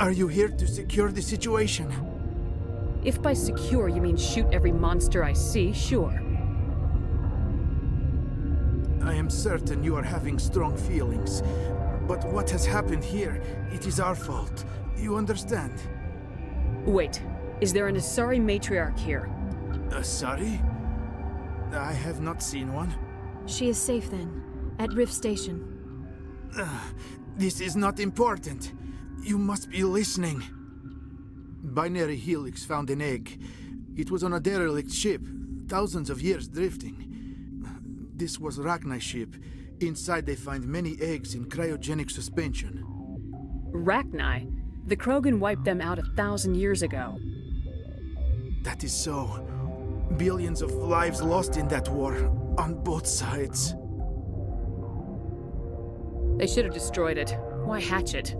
Are you here to secure the situation? If by secure you mean shoot every monster I see, sure. I am certain you are having strong feelings. But what has happened here, it is our fault. You understand? Wait, is there an Asari matriarch here? Asari? I have not seen one. She is safe then, at Rift Station. This is not important. You must be listening. Binary Helix found an egg. It was on a derelict ship, thousands of years drifting. This was Rachni's ship. Inside they find many eggs in cryogenic suspension. Rachni? The Krogan wiped them out 1,000 years ago. That is so. Billions of lives lost in that war, on both sides. They should have destroyed it. Why hatch it?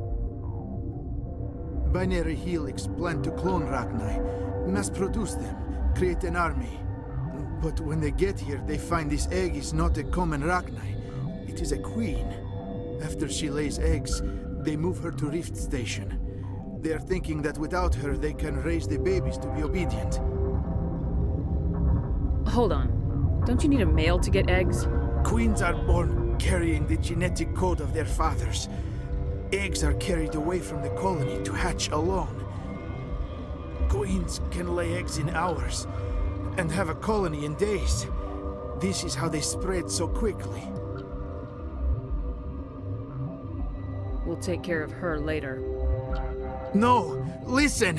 Binary Helix planned to clone Rachni, mass-produce them, create an army. But when they get here, they find this egg is not a common Rachni. It is a queen. After she lays eggs, they move her to Rift Station. They are thinking that without her, they can raise the babies to be obedient. Hold on. Don't you need a male to get eggs? Queens are born carrying the genetic code of their fathers. Eggs are carried away from the colony to hatch alone. Queens can lay eggs in hours and have a colony in days. This is how they spread so quickly. We'll take care of her later. No! Listen!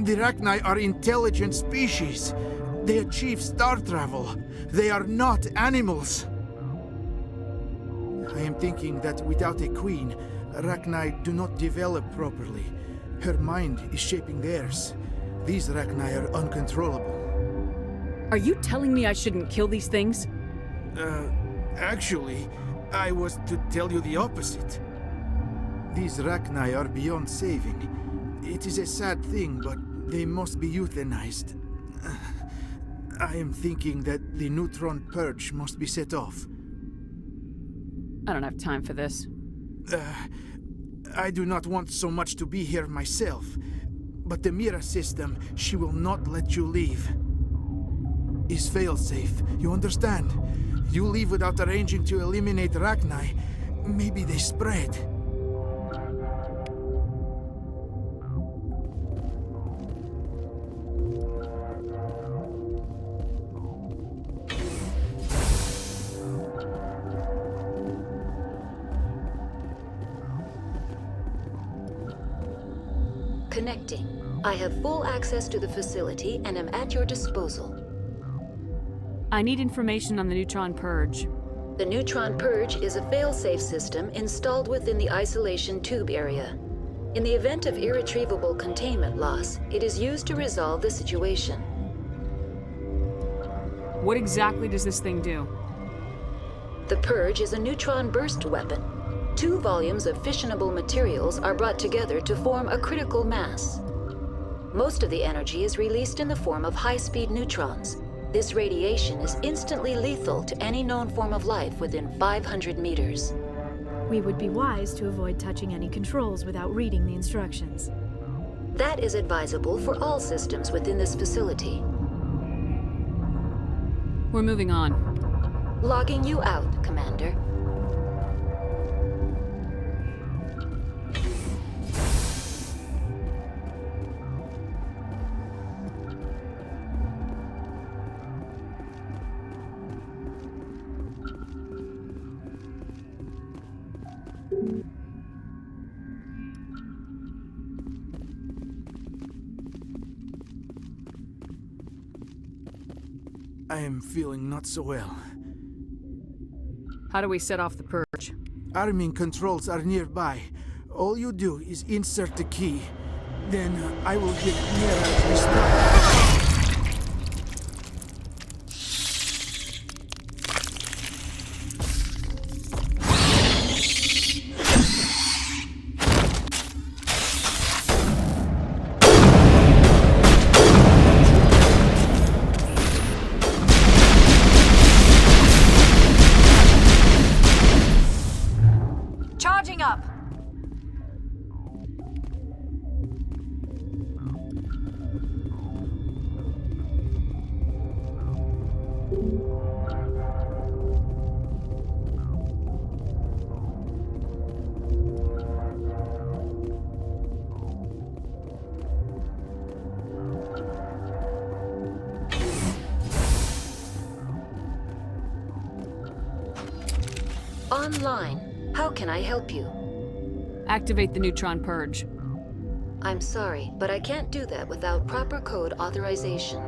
The Rachni are intelligent species. They achieve star travel. They are not animals. I am thinking that without a queen, Rachni do not develop properly. Her mind is shaping theirs. These Rachni are uncontrollable. Are you telling me I shouldn't kill these things? Actually, I was to tell you the opposite. These Rachni are beyond saving. It is a sad thing, but they must be euthanized. I am thinking that the neutron purge must be set off. I don't have time for this. I do not want so much to be here myself. But the Mira system, she will not let you leave. Is fail-safe, you understand? You leave without arranging to eliminate Rachni, maybe they spread. Connecting. I have full access to the facility and am at your disposal. I need information on the neutron purge. The neutron purge is a fail-safe system installed within the isolation tube area. In the event of irretrievable containment loss, it is used to resolve the situation. What exactly does this thing do? The purge is a neutron burst weapon. 2 volumes of fissionable materials are brought together to form a critical mass. Most of the energy is released in the form of high-speed neutrons. This radiation is instantly lethal to any known form of life within 500 meters. We would be wise to avoid touching any controls without reading the instructions. That is advisable for all systems within this facility. We're moving on. Logging you out, Commander. I am feeling not so well. How do we set off the purge? Arming controls are nearby. All you do is insert the key. Then I will get Mira to start. online. How can I help you? Activate the neutron purge. I'm sorry, but I can't do that without proper code authorization.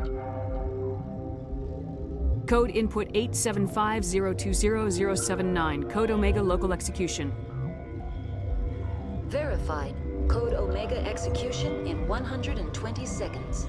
Code input 875020079. Code Omega local execution. Verified. Code Omega execution in 120 seconds.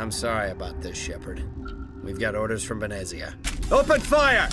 I'm sorry about this, Shepard. We've got orders from Venezia. Open fire!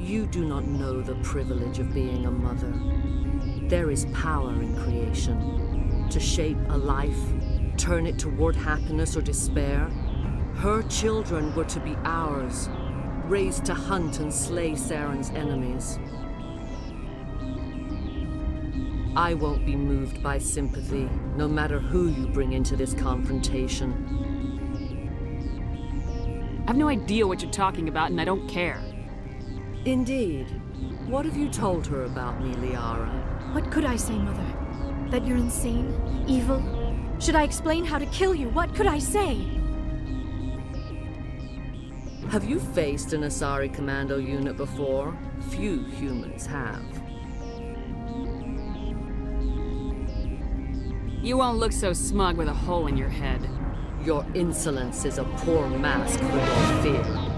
You do not know the privilege of being a mother. There is power in creation. To shape a life, turn it toward happiness or despair. Her children were to be ours, raised to hunt and slay Saren's enemies. I won't be moved by sympathy, no matter who you bring into this confrontation. I have no idea what you're talking about, and I don't care. Indeed. What have you told her about me, Liara? What could I say, Mother? That you're insane? Evil? Should I explain how to kill you? What could I say? Have you faced an Asari commando unit before? Few humans have. You won't look so smug with a hole in your head. Your insolence is a poor mask for your fear.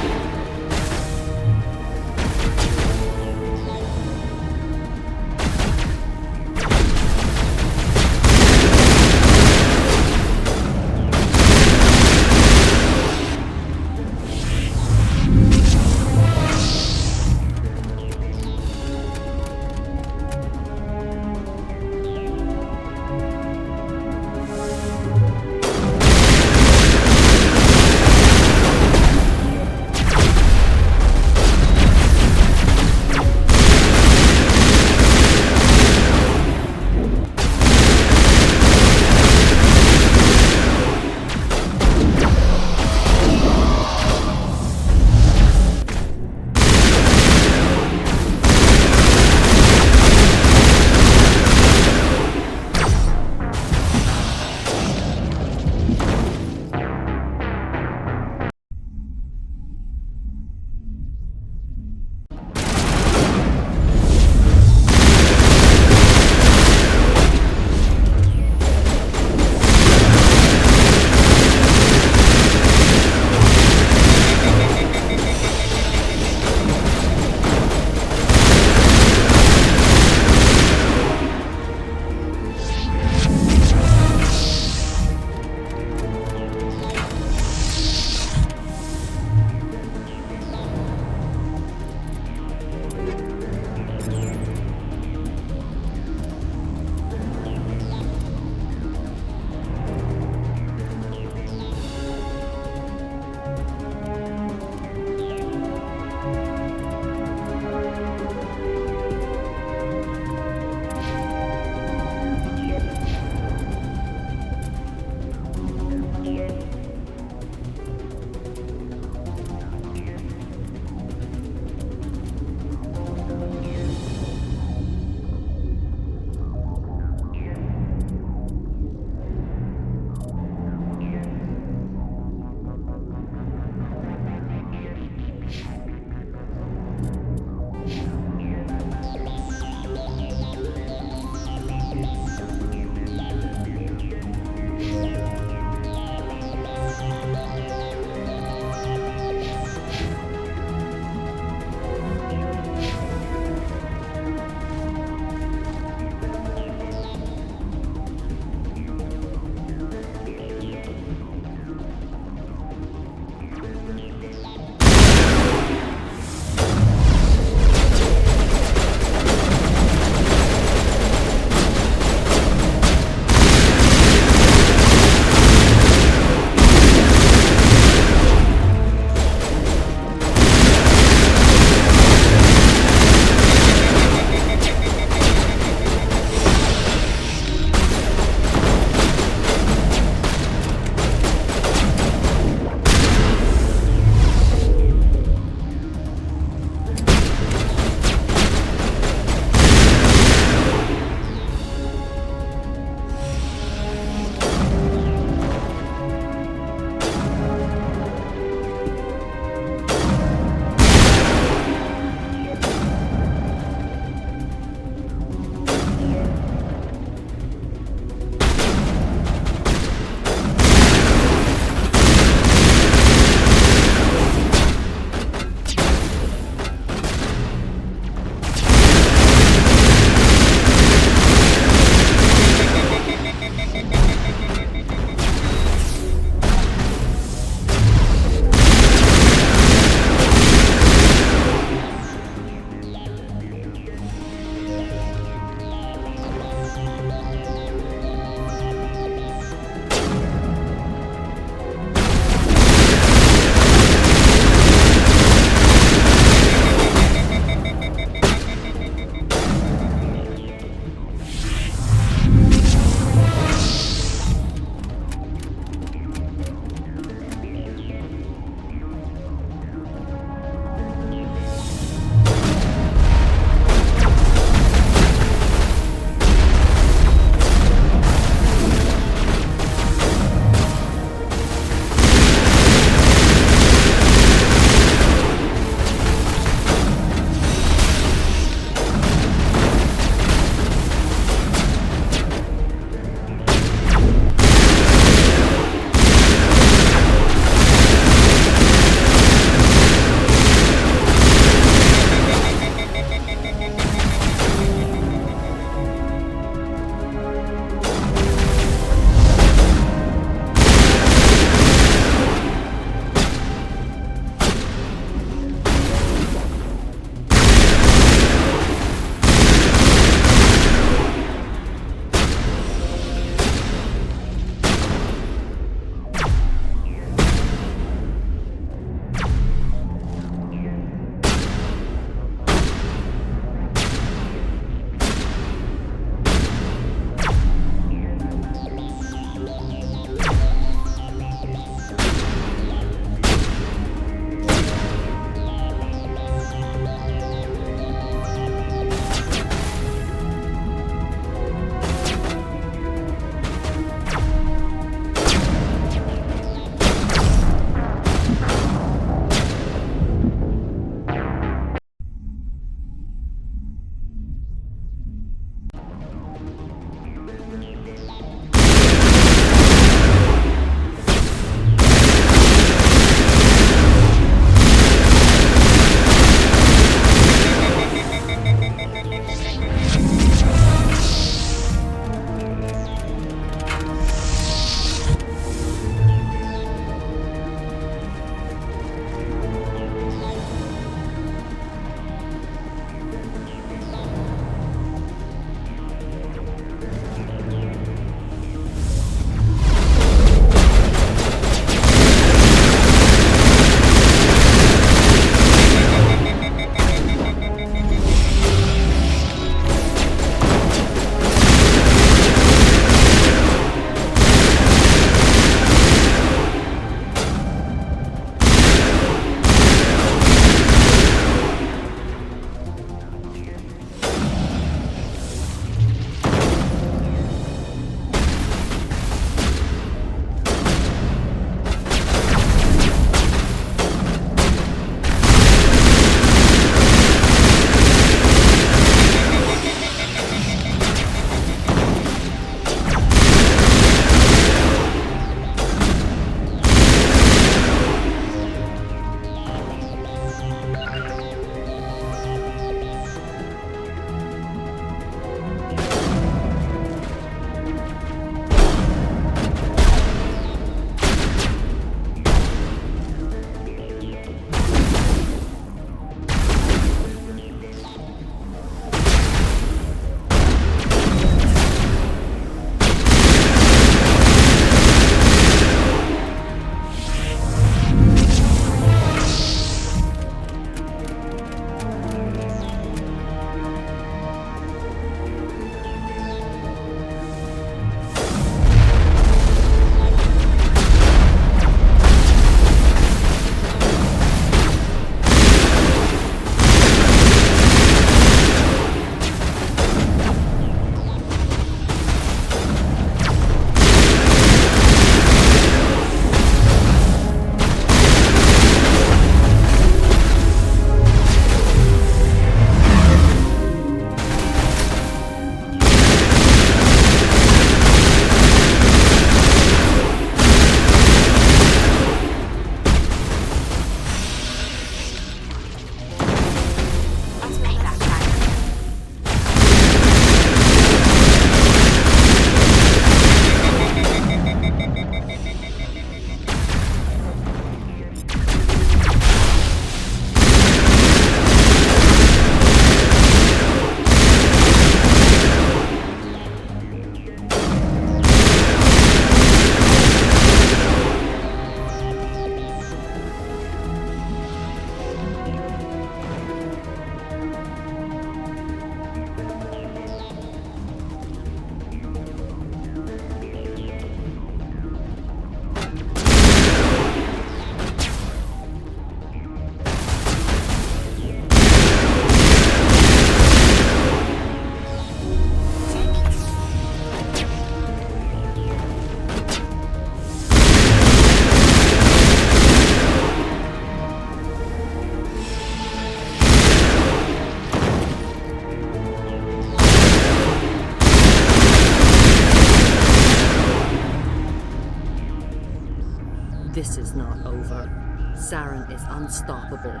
This is not over. Saren is unstoppable.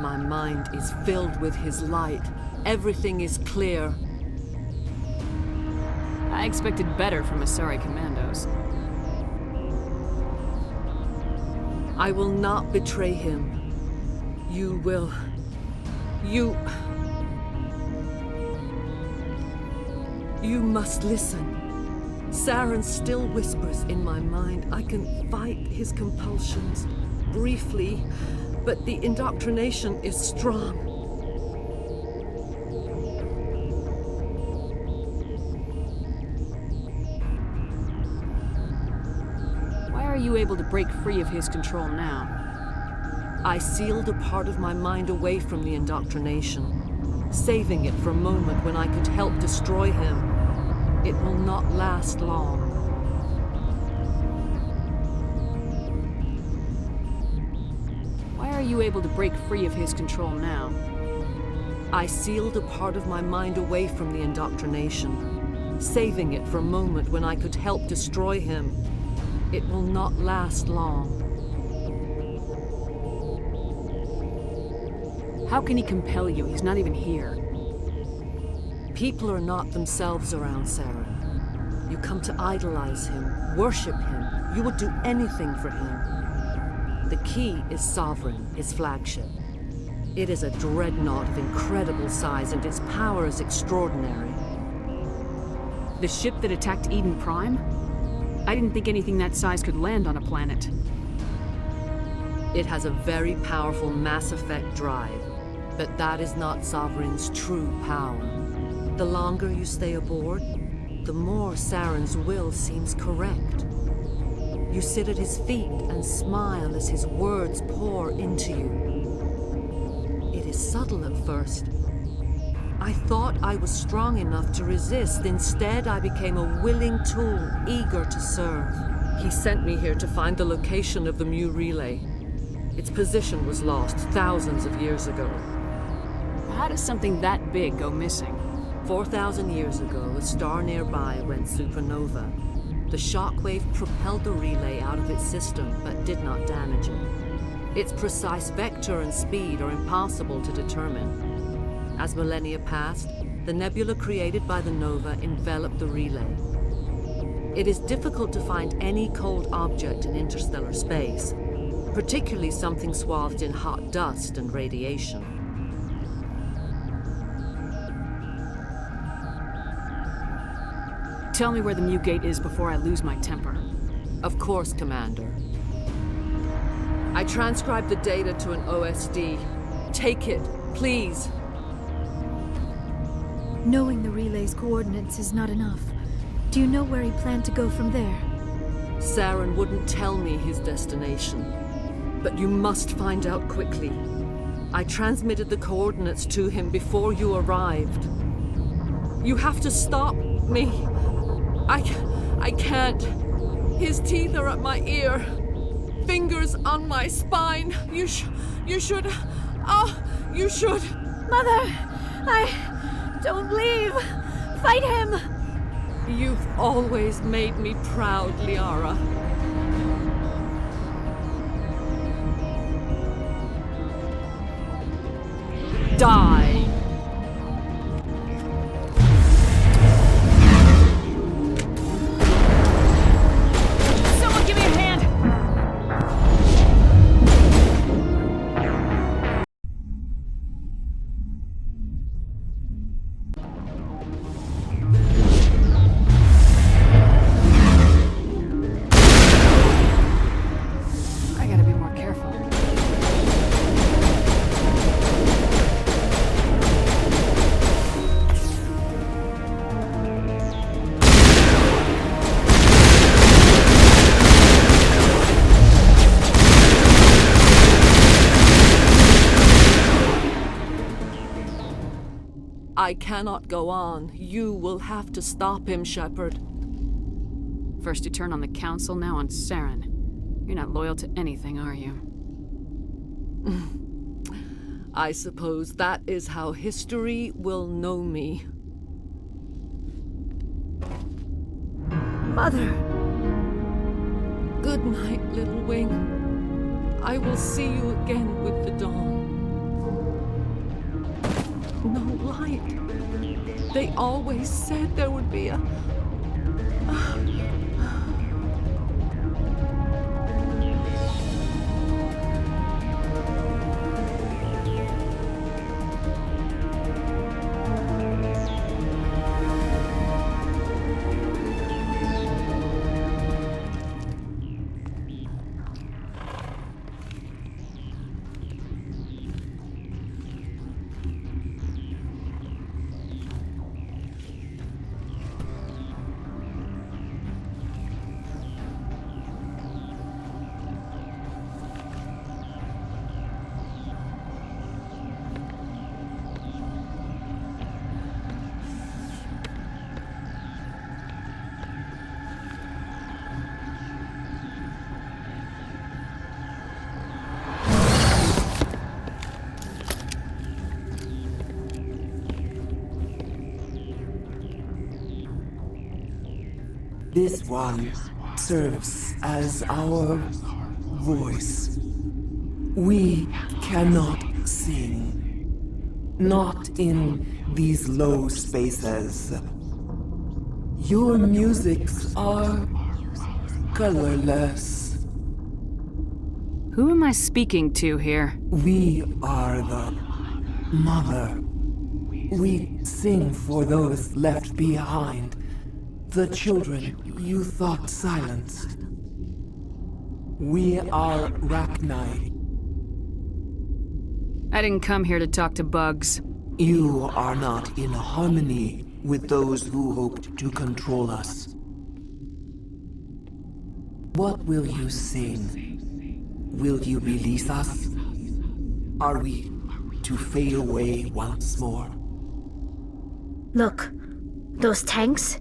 My mind is filled with his light. Everything is clear. I expected better from Asari commandos. I will not betray him. You will. You must listen. Saren still whispers in my mind. I can fight his compulsions, briefly, but the indoctrination is strong. Why are you able to break free of his control now? I sealed a part of my mind away from the indoctrination, saving it for a moment when I could help destroy him. It will not last long. Why are you able to break free of his control now? I sealed a part of my mind away from the indoctrination, saving it for a moment when I could help destroy him. It will not last long. How can he compel you? He's not even here. People are not themselves around Saren. You come to idolize him, worship him. You would do anything for him. The key is Sovereign, his flagship. It is a dreadnought of incredible size, and its power is extraordinary. The ship that attacked Eden Prime? I didn't think anything that size could land on a planet. It has a very powerful mass effect drive, but that is not Sovereign's true power. The longer you stay aboard, the more Saren's will seems correct. You sit at his feet and smile as his words pour into you. It is subtle at first. I thought I was strong enough to resist. Instead, I became a willing tool, eager to serve. He sent me here to find the location of the Mu relay. Its position was lost thousands of years ago. How does something that big go missing? 4,000 years ago, a star nearby went supernova. The shockwave propelled the relay out of its system, but did not damage it. Its precise vector and speed are impossible to determine. As millennia passed, the nebula created by the nova enveloped the relay. It is difficult to find any cold object in interstellar space, particularly something swathed in hot dust and radiation. Tell me where the Mu Gate is before I lose my temper. Of course, Commander. I transcribed the data to an OSD. Take it, please. Knowing the relay's coordinates is not enough. Do you know where he planned to go from there? Saren wouldn't tell me his destination. But you must find out quickly. I transmitted the coordinates to him before you arrived. You have to stop me. I can't. His teeth are at my ear. Fingers on my spine. You should. You should. Mother! Don't leave! Fight him! You've always made me proud, Liara. Die! Someone give me a hand! I gotta be more careful. I cannot go on. You will have to stop him, Shepard. First you turn on the Council, now on Saren. You're not loyal to anything, are you? I suppose that is how history will know me. Mother! Good night, little wing. I will see you again with the dawn. No light. They always said there would be a... This one serves as our voice. We cannot sing. Not in these low spaces. Your musics are colorless. Who am I speaking to here? We are the mother. We sing for those left behind. The children you thought silenced. We are Rachni. I didn't come here to talk to bugs. You are not in harmony with those who hoped to control us. What will you sing? Will you release us? Are we to fade away once more? Look, those tanks?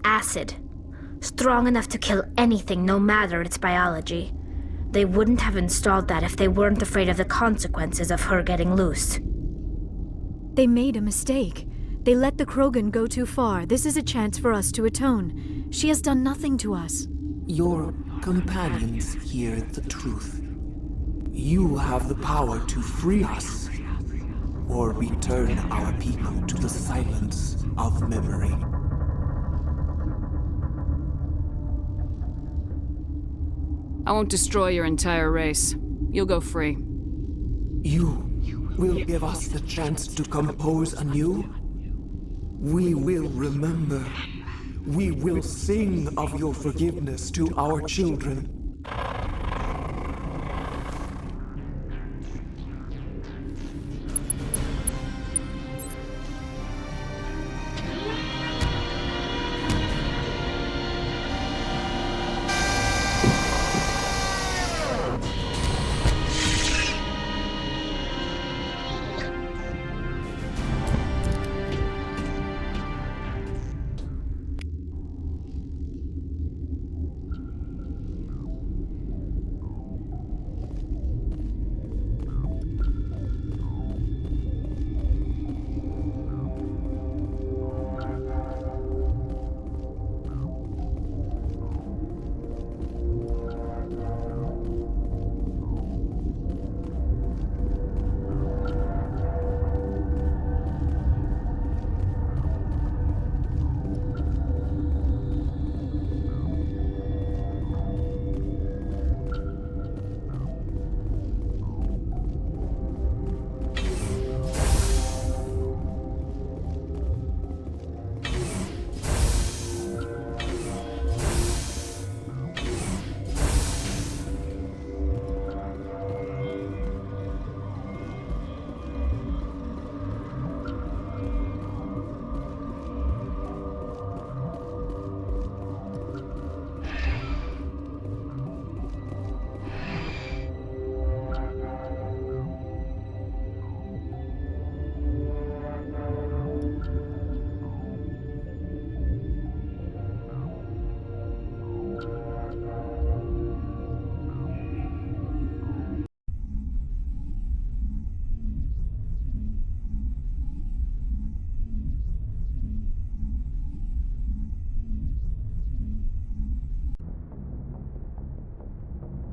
Acid. Strong enough to kill anything, no matter its biology. They wouldn't have installed that if they weren't afraid of the consequences of her getting loose. They made a mistake. They let the Krogan go too far. This is a chance for us to atone. She has done nothing to us. Your companions hear the truth. You have the power to free us, or return our people to the silence of memory. I won't destroy your entire race. You'll go free. You will give us the chance to compose anew? We will remember. We will sing of your forgiveness to our children.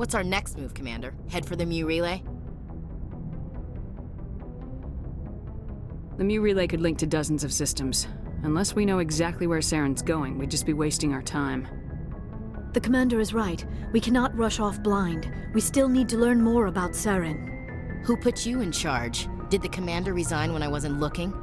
What's our next move, Commander? Head for the Mu relay? The Mu relay could link to dozens of systems. Unless we know exactly where Saren's going, we'd just be wasting our time. The commander is right. We cannot rush off blind. We still need to learn more about Saren. Who put you in charge? Did the commander resign when I wasn't looking?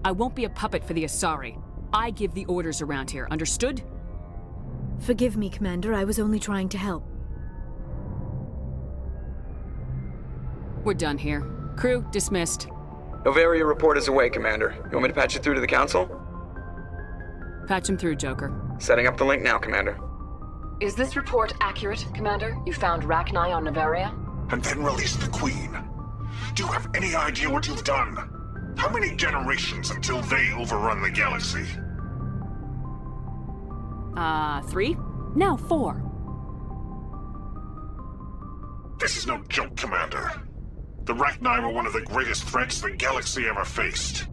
I won't be a puppet for the Asari. I give the orders around here, understood? Forgive me, Commander. I was only trying to help. We're done here. Crew, dismissed. Novaria report is away, Commander. You want me to patch you through to the Council? Patch him through, Joker. Setting up the link now, Commander. Is this report accurate, Commander? You found Rachni on Novaria? And then released the Queen. Do you have any idea what you've done? How many generations until they overrun the galaxy? 3? No, 4. This is no joke, Commander. The Rachni were one of the greatest threats the galaxy ever faced.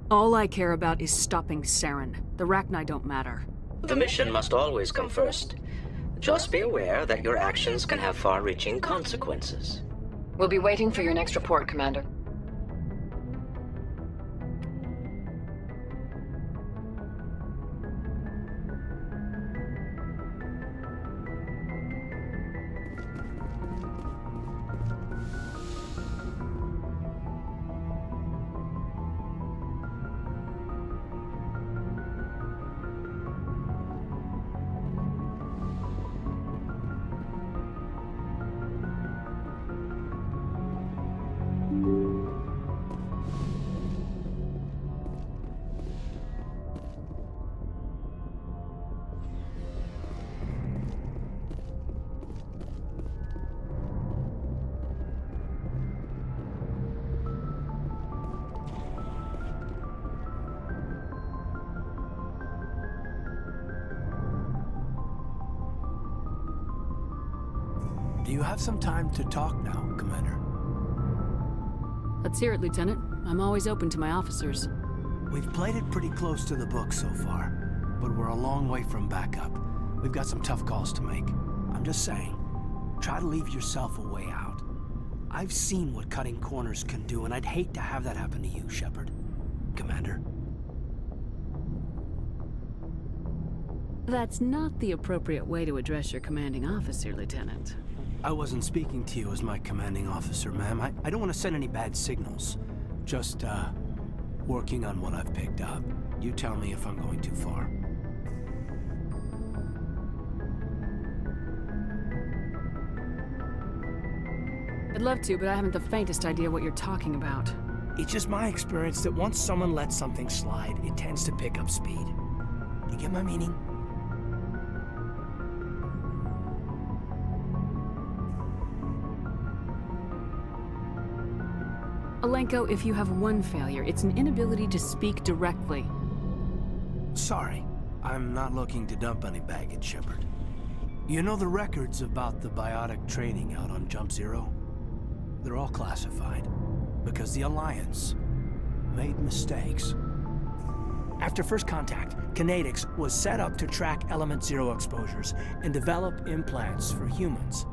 All I care about is stopping Saren. The Rachni don't matter. The mission must always come first. Just be aware that your actions can have far-reaching consequences. We'll be waiting for your next report, Commander. Do you have some time to talk now, Commander? Let's hear it, Lieutenant. I'm always open to my officers. We've played it pretty close to the book so far, but we're a long way from backup. We've got some tough calls to make. I'm just saying, try to leave yourself a way out. I've seen what cutting corners can do, and I'd hate to have that happen to you, Shepard. Commander. That's not the appropriate way to address your commanding officer, Lieutenant. I wasn't speaking to you as my commanding officer, ma'am. I don't want to send any bad signals. Just, working on what I've picked up. You tell me if I'm going too far. I'd love to, but I haven't the faintest idea what you're talking about. It's just my experience that once someone lets something slide, it tends to pick up speed. You get my meaning? Alenko, if you have one failure, it's an inability to speak directly. Sorry, I'm not looking to dump any baggage, Shepard. You know the records about the biotic training out on Jump Zero? They're all classified, because the Alliance made mistakes. After first contact, Kinetics was set up to track Element Zero exposures and develop implants for humans.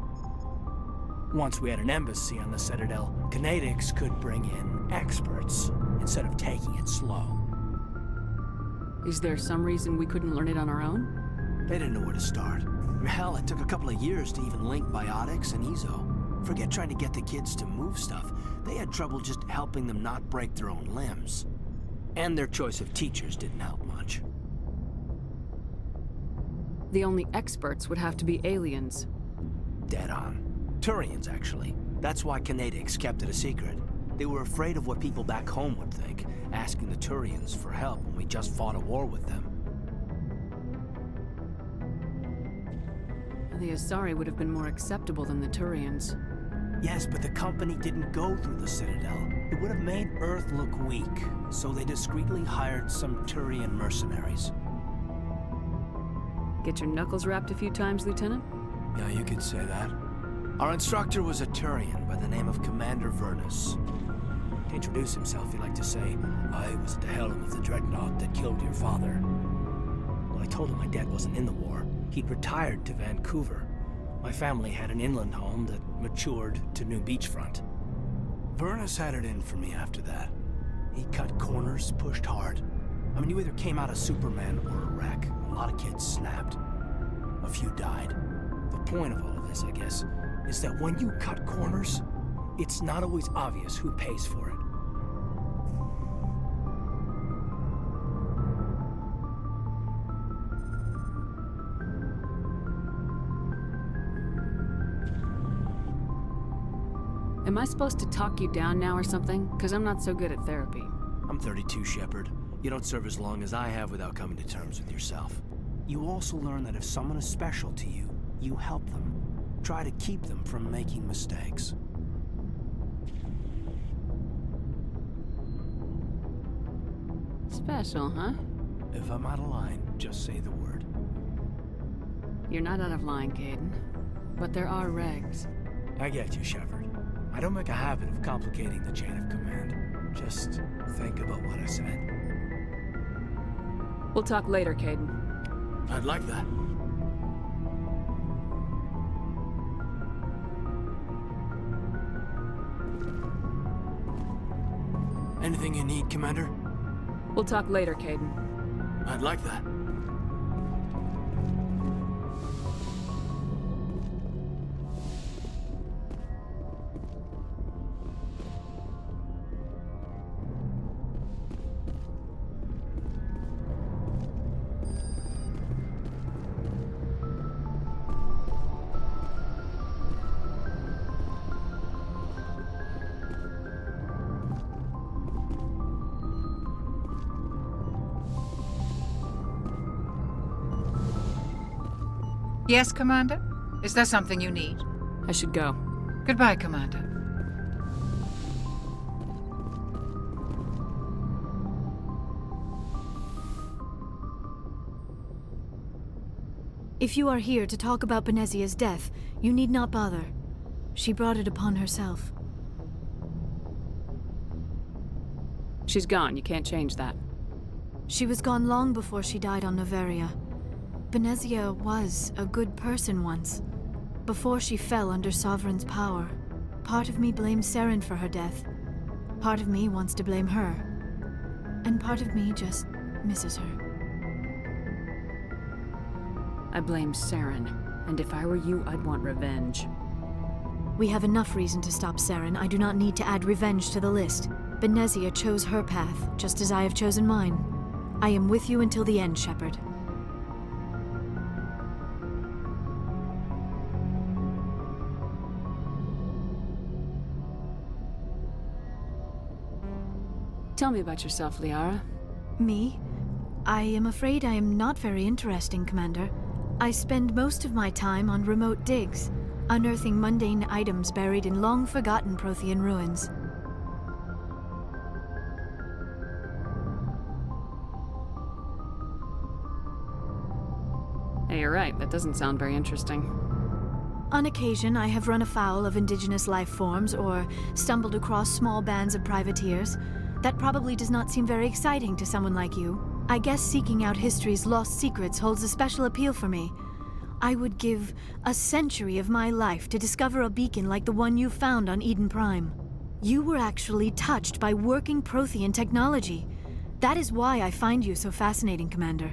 Once we had an embassy on the Citadel, Kinetics could bring in experts instead of taking it slow. Is there some reason we couldn't learn it on our own? They didn't know where to start. Hell, it took a couple of years to even link biotics and Ezo. Forget trying to get the kids to move stuff. They had trouble just helping them not break their own limbs. And their choice of teachers didn't help much. The only experts would have to be aliens. Dead on. Turians, actually. That's why Kinetics kept it a secret. They were afraid of what people back home would think, asking the Turians for help when we just fought a war with them. The Asari would have been more acceptable than the Turians. Yes, but the company didn't go through the Citadel. It would have made Earth look weak, so they discreetly hired some Turian mercenaries. Get your knuckles rapped a few times, Lieutenant? Yeah, you could say that. Our instructor was a Turian by the name of Commander Vernus. To introduce himself, he liked to say, "I was at the helm of the dreadnought that killed your father." When I told him my dad wasn't in the war, he'd retired to Vancouver. My family had an inland home that matured to new beachfront. Vernus had it in for me after that. He cut corners, pushed hard. I mean, you either came out a Superman or a wreck. A lot of kids snapped. A few died. The point of all of this, I guess, is that when you cut corners, it's not always obvious who pays for it. Am I supposed to talk you down now or something? Because I'm not so good at therapy. I'm 32, Shepard. You don't serve as long as I have without coming to terms with yourself. You also learn that if someone is special to you, you help them. Try to keep them from making mistakes. Special, huh? If I'm out of line, just say the word. You're not out of line, Caden. But there are regs. I get you, Shepard. I don't make a habit of complicating the chain of command. Just think about what I said. We'll talk later, Caden. I'd like that. Anything you need, Commander? We'll talk later, Caden. I'd like that. Yes, Commander? Is there something you need? I should go. Goodbye, Commander. If you are here to talk about Benezia's death, you need not bother. She brought it upon herself. She's gone. You can't change that. She was gone long before she died on Noveria. Benezia was a good person once, before she fell under Sovereign's power. Part of me blames Saren for her death. Part of me wants to blame her. And part of me just misses her. I blame Saren, and if I were you, I'd want revenge. We have enough reason to stop Saren. I do not need to add revenge to the list. Benezia chose her path, just as I have chosen mine. I am with you until the end, Shepard. Tell me about yourself, Liara. Me? I am afraid I am not very interesting, Commander. I spend most of my time on remote digs, unearthing mundane items buried in long-forgotten Prothean ruins. Hey, you're right. That doesn't sound very interesting. On occasion, I have run afoul of indigenous life forms or stumbled across small bands of privateers. That probably does not seem very exciting to someone like you. I guess seeking out history's lost secrets holds a special appeal for me. I would give a century of my life to discover a beacon like the one you found on Eden Prime. You were actually touched by working Prothean technology. That is why I find you so fascinating, Commander.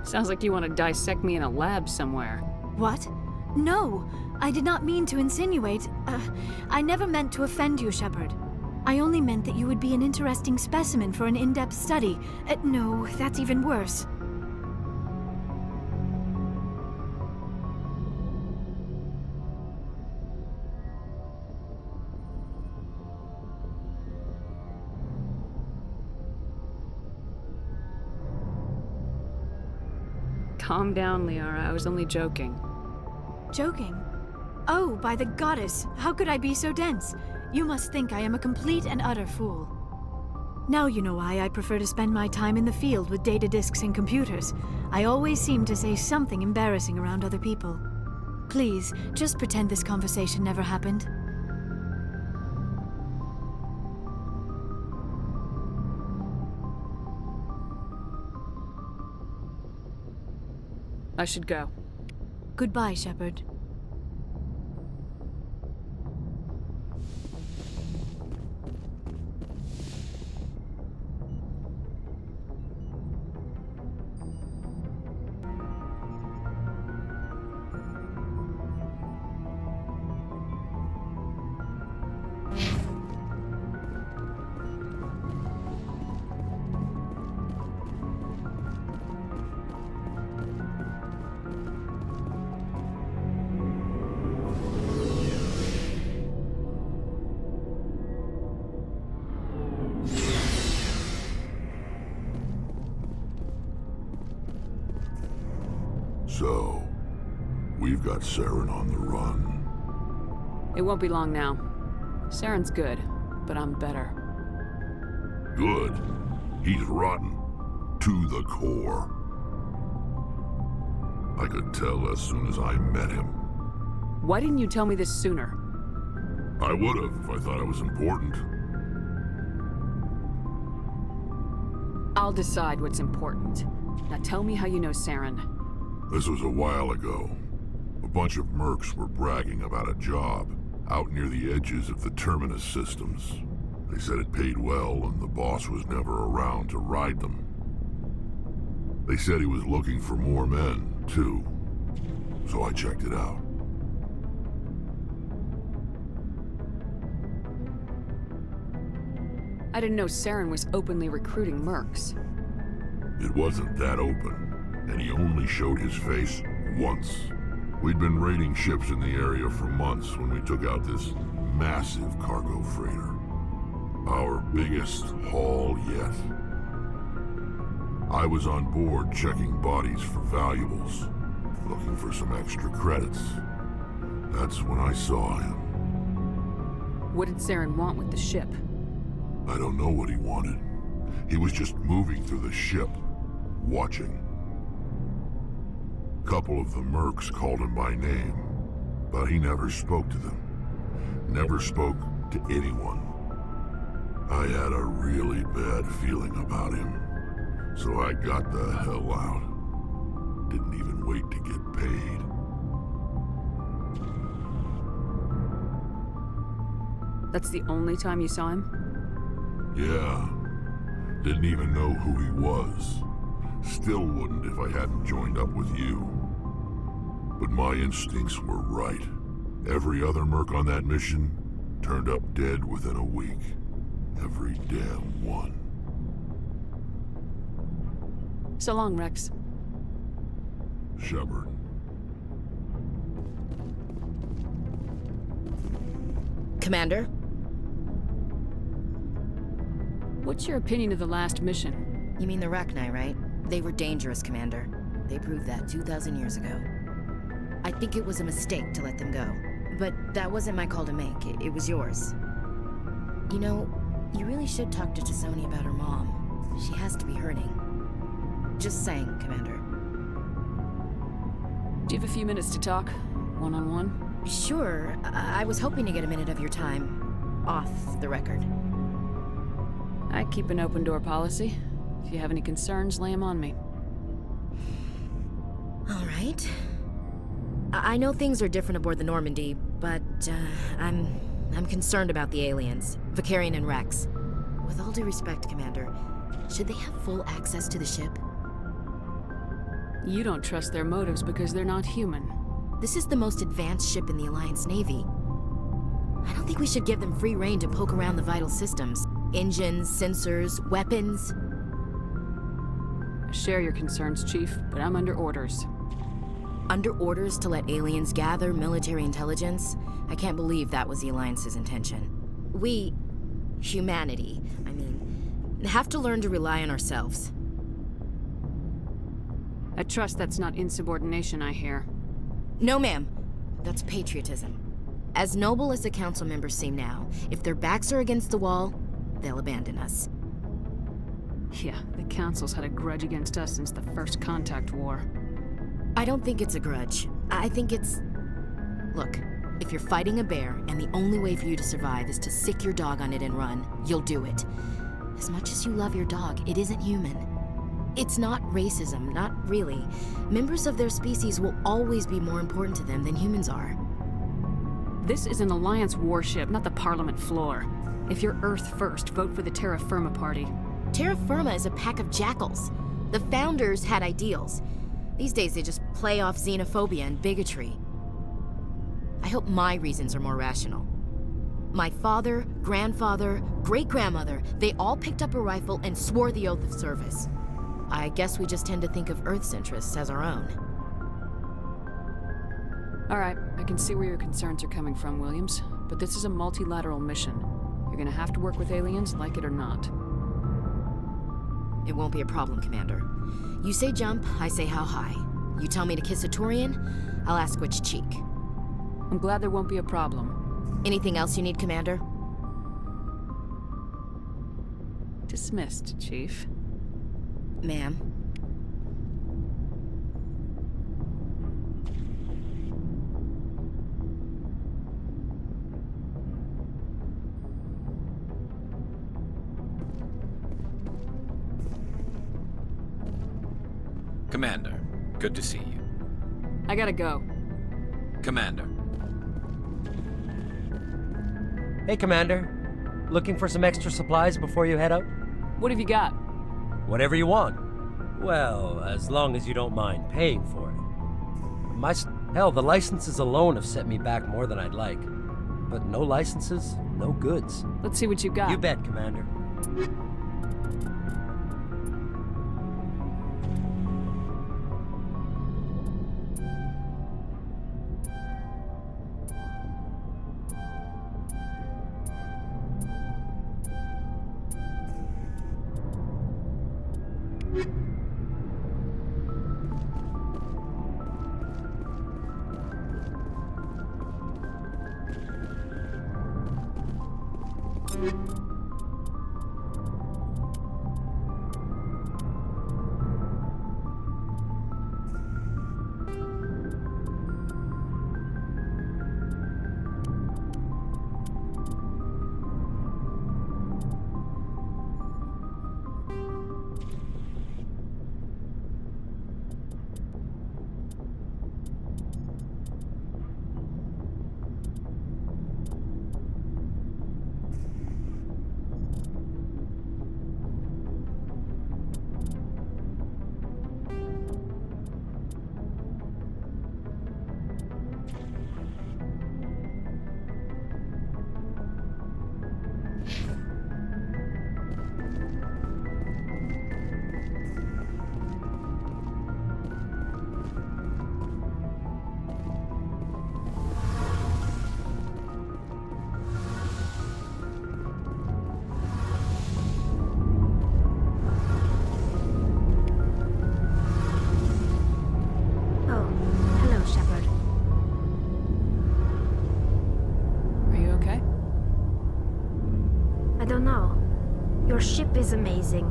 Sounds like you want to dissect me in a lab somewhere. What? No! I did not mean to insinuate. I never meant to offend you, Shepard. I only meant that you would be an interesting specimen for an in-depth study. No, that's even worse. Calm down, Liara. I was only joking. Joking? Oh, by the goddess, how could I be so dense? You must think I am a complete and utter fool. Now you know why I prefer to spend my time in the field with data disks and computers. I always seem to say something embarrassing around other people. Please, just pretend this conversation never happened. I should go. Goodbye, Shepard. So, we've got Saren on the run. It won't be long now. Saren's good, but I'm better. Good. He's rotten. To the core. I could tell as soon as I met him. Why didn't you tell me this sooner? I would've if I thought it was important. I'll decide what's important. Now tell me how you know Saren. This was a while ago. A bunch of mercs were bragging about a job out near the edges of the Terminus systems. They said it paid well and the boss was never around to ride them. They said he was looking for more men, too. So I checked it out. I didn't know Saren was openly recruiting mercs. It wasn't that open. And he only showed his face once. We'd been raiding ships in the area for months when we took out this massive cargo freighter. Our biggest haul yet. I was on board checking bodies for valuables, looking for some extra credits. That's when I saw him. What did Saren want with the ship? I don't know what he wanted. He was just moving through the ship, watching. A couple of the mercs called him by name, but he never spoke to them. Never spoke to anyone. I had a really bad feeling about him, so I got the hell out. Didn't even wait to get paid. That's the only time you saw him? Yeah. Didn't even know who he was. Still wouldn't if I hadn't joined up with you. But my instincts were right. Every other merc on that mission turned up dead within a week. Every damn one. So long, Rex. Shepard. Commander? What's your opinion of the last mission? You mean the Rachni, right? They were dangerous, Commander. They proved that 2,000 years ago. I think it was a mistake to let them go. But that wasn't my call to make. It was yours. You know, you really should talk to T'Soni about her mom. She has to be hurting. Just saying, Commander. Do you have a few minutes to talk? One-on-one? Sure. I was hoping to get a minute of your time. Off the record. I keep an open door policy. If you have any concerns, lay them on me. All right. I know things are different aboard the Normandy, but I'm concerned about the aliens, Vicarian and Rex. With all due respect, Commander, should they have full access to the ship? You don't trust their motives because they're not human. This is the most advanced ship in the Alliance Navy. I don't think we should give them free rein to poke around the vital systems. Engines, sensors, weapons. I share your concerns, Chief, but I'm under orders. Under orders to let aliens gather military intelligence? I can't believe that was the Alliance's intention. We, humanity, I mean, have to learn to rely on ourselves. I trust that's not insubordination, I hear. No, ma'am. That's patriotism. As noble as the council members seem now, if their backs are against the wall, they'll abandon us. Yeah, the council's had a grudge against us since the first contact war. I don't think it's a grudge. I think it's... Look, if you're fighting a bear and the only way for you to survive is to sick your dog on it and run, you'll do it. As much as you love your dog, it isn't human. It's not racism, not really. Members of their species will always be more important to them than humans are. This is an Alliance warship, not the Parliament floor. If you're Earth first, vote for the Terra Firma Party. Terra Firma is a pack of jackals. The founders had ideals. These days they just play off xenophobia and bigotry. I hope my reasons are more rational. My father, grandfather, great-grandmother, they all picked up a rifle and swore the oath of service. I guess we just tend to think of Earth's interests as our own. All right, I can see where your concerns are coming from, Williams. But this is a multilateral mission. You're gonna have to work with aliens, like it or not. It won't be a problem, Commander. You say jump, I say how high. You tell me to kiss a Turian, I'll ask which cheek. I'm glad there won't be a problem. Anything else you need, Commander? Dismissed, Chief. Ma'am. Commander, good to see you. I gotta go. Commander. Hey, Commander. Looking for some extra supplies before you head out? What have you got? Whatever you want. Well, as long as you don't mind paying for it. Hell, the licenses alone have set me back more than I'd like. But no licenses, no goods. Let's see what you got. You bet, Commander. Your ship is amazing,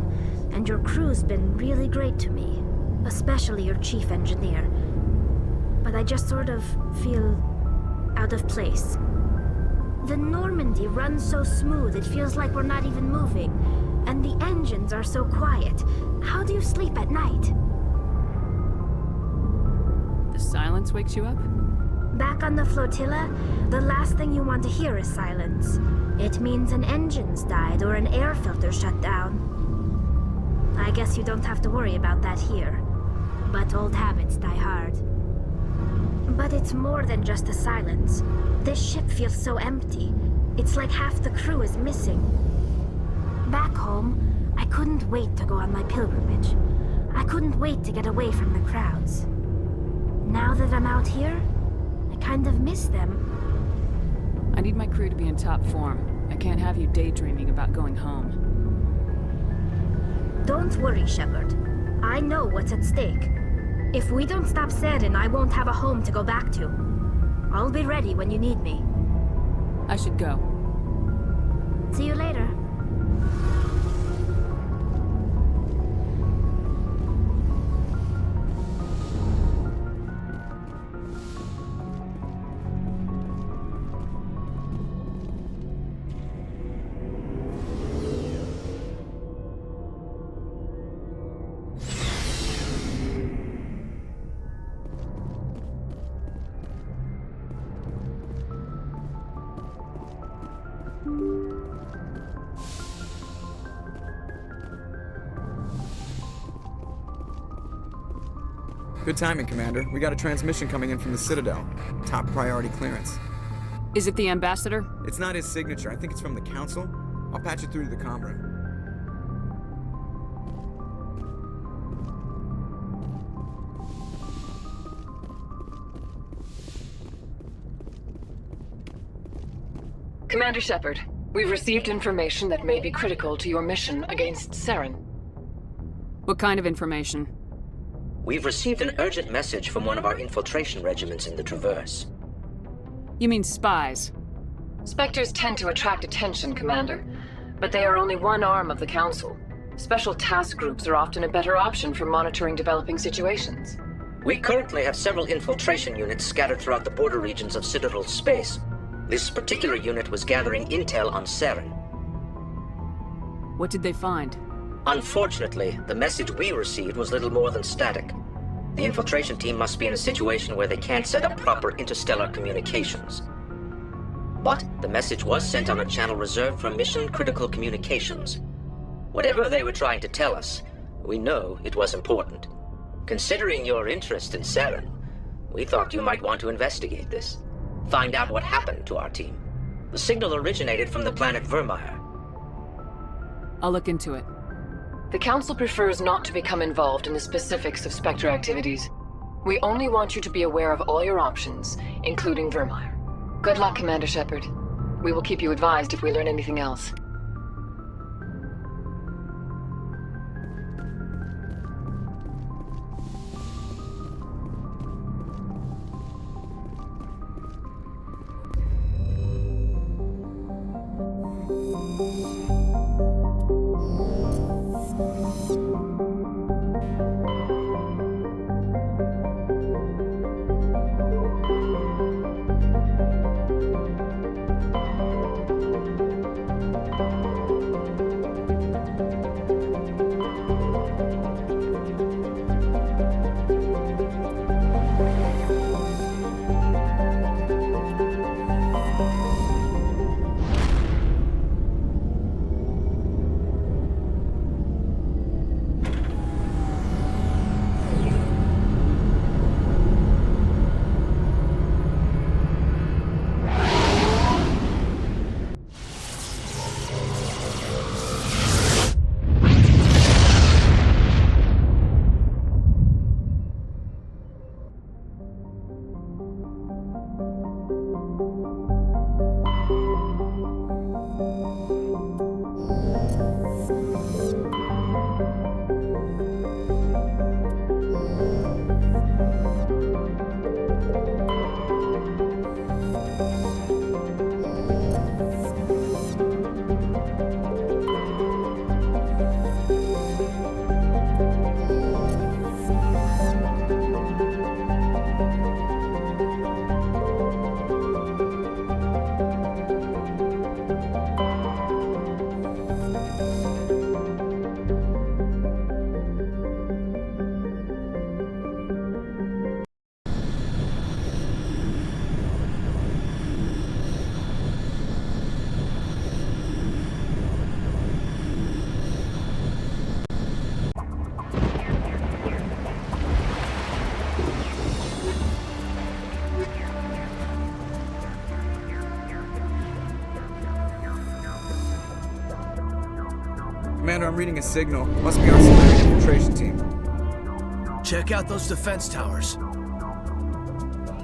and your crew's been really great to me, especially your chief engineer. But I just sort of feel out of place. The Normandy runs so smooth it feels like we're not even moving, and the engines are so quiet. How do you sleep at night? The silence wakes you up? Back on the flotilla, the last thing you want to hear is silence. It means an engine's died or an air filter shut down. I guess you don't have to worry about that here. But old habits die hard. But it's more than just the silence. This ship feels so empty. It's like half the crew is missing. Back home, I couldn't wait to go on my pilgrimage. I couldn't wait to get away from the crowds. Now that I'm out here, I kind of miss them. I need my crew to be in top form. I can't have you daydreaming about going home. Don't worry, Shepard. I know what's at stake. If we don't stop Saren, I won't have a home to go back to. I'll be ready when you need me. I should go. See you later. Good timing, Commander. We got a transmission coming in from the Citadel. Top priority clearance. Is it the ambassador? It's not his signature. I think it's from the Council. I'll patch it through to the comm room. Commander Shepard, we've received information that may be critical to your mission against Saren. What kind of information? We've received an urgent message from one of our infiltration regiments in the Traverse. You mean spies? Spectres tend to attract attention, Commander, but they are only one arm of the Council. Special task groups are often a better option for monitoring developing situations. We currently have several infiltration units scattered throughout the border regions of Citadel space. This particular unit was gathering intel on Saren. What did they find? Unfortunately, the message we received was little more than static. The infiltration team must be in a situation where they can't set up proper interstellar communications. But the message was sent on a channel reserved for mission-critical communications. Whatever they were trying to tell us, we know it was important. Considering your interest in Saren, we thought you might want to investigate this. Find out what happened to our team. The signal originated from the planet Vermeer. I'll look into it. The Council prefers not to become involved in the specifics of Spectre activities. We only want you to be aware of all your options, including Vermeer. Good luck, Commander Shepard. We will keep you advised if we learn anything else. Commander, I'm reading a signal. Must be our civilian infiltration team. Check out those defense towers.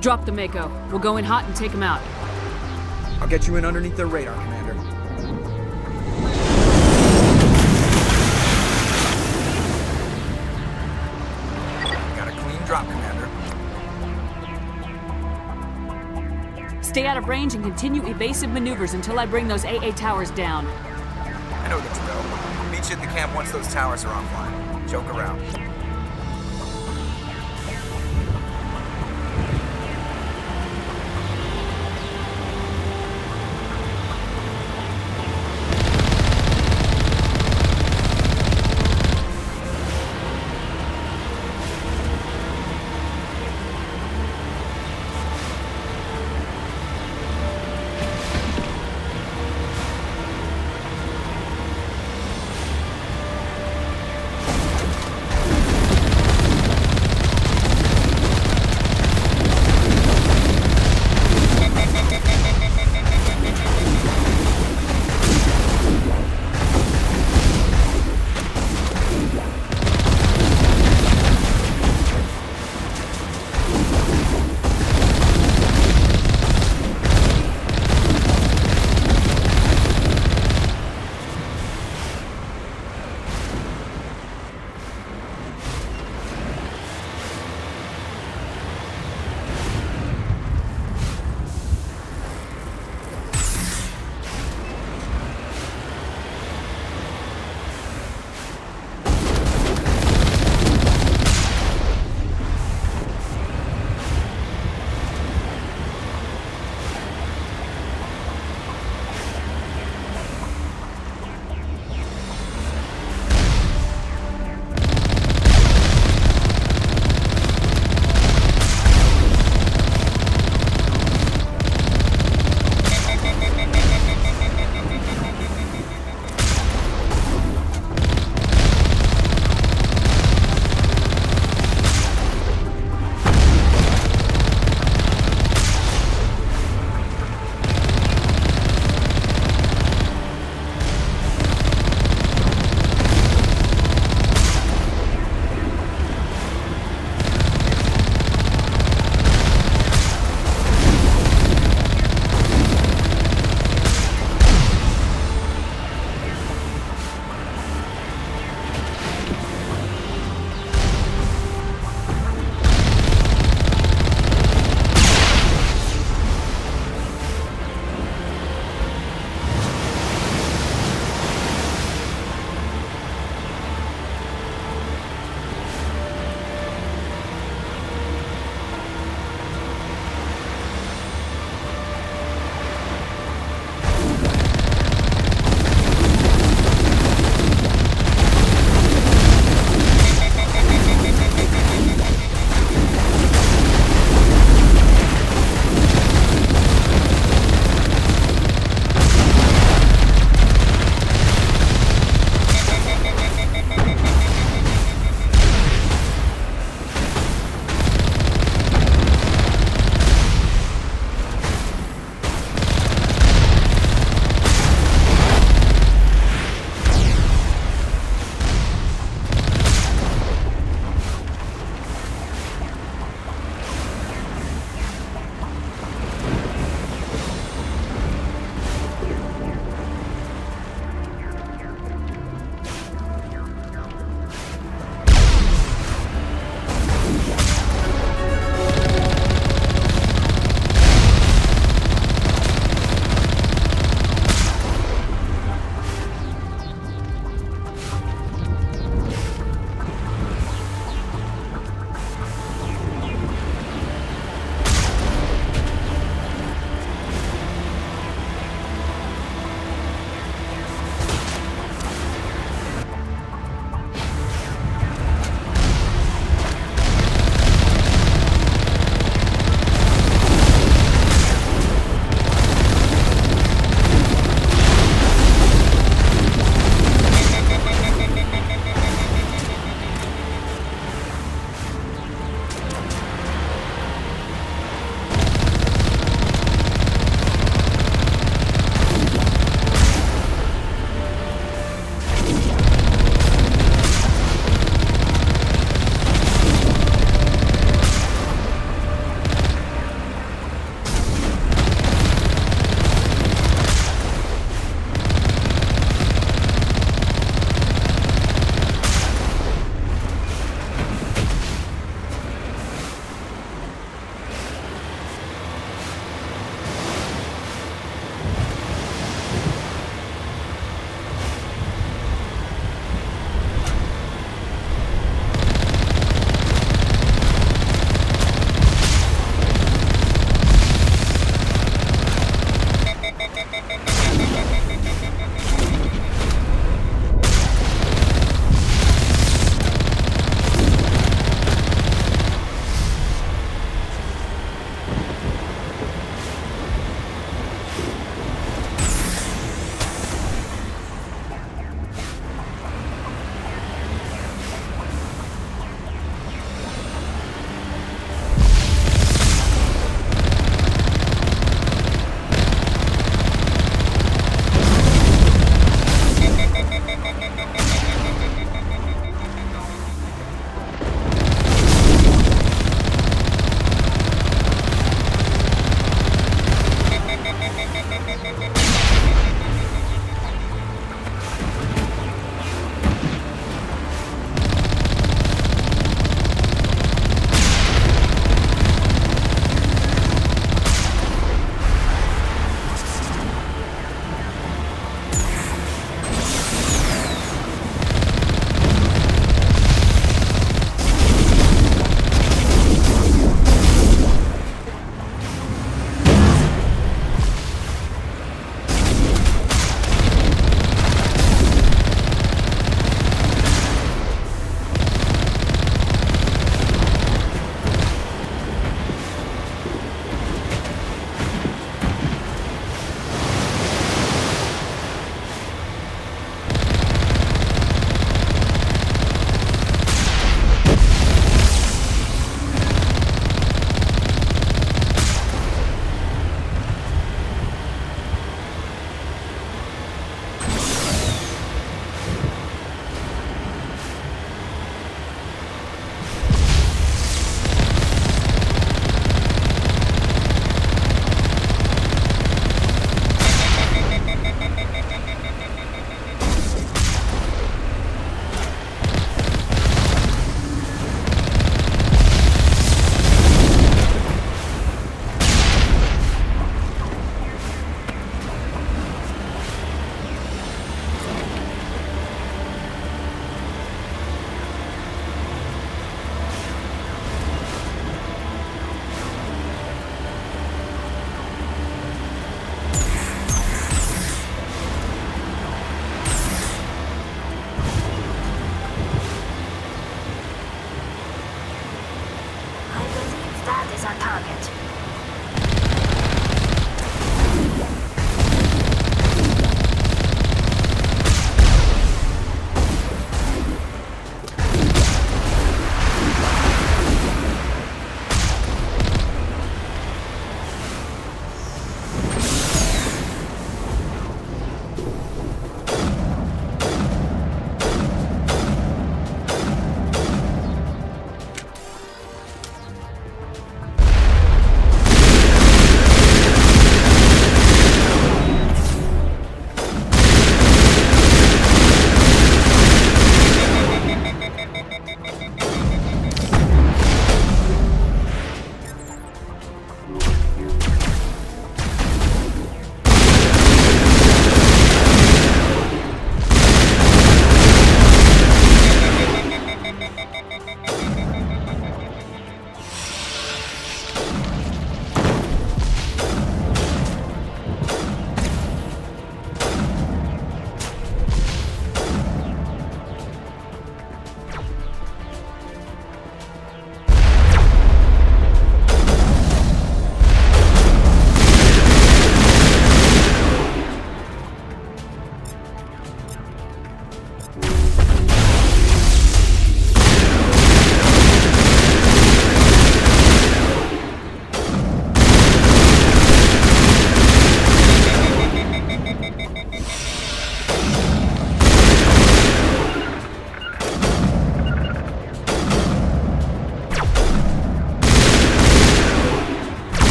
Drop the Mako. We'll go in hot and take them out. I'll get you in underneath their radar, Commander. Got a clean drop, Commander. Stay out of range and continue evasive maneuvers until I bring those AA towers down. I know the drill. Meet you at the camp once those towers are offline. Joke around.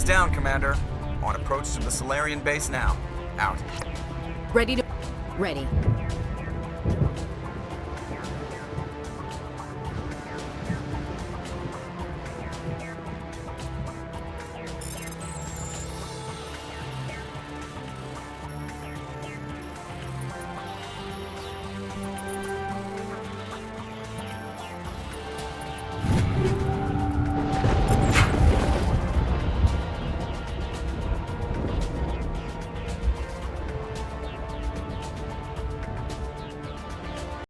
down, Commander. On approach to the Solarian base now. Out. Ready.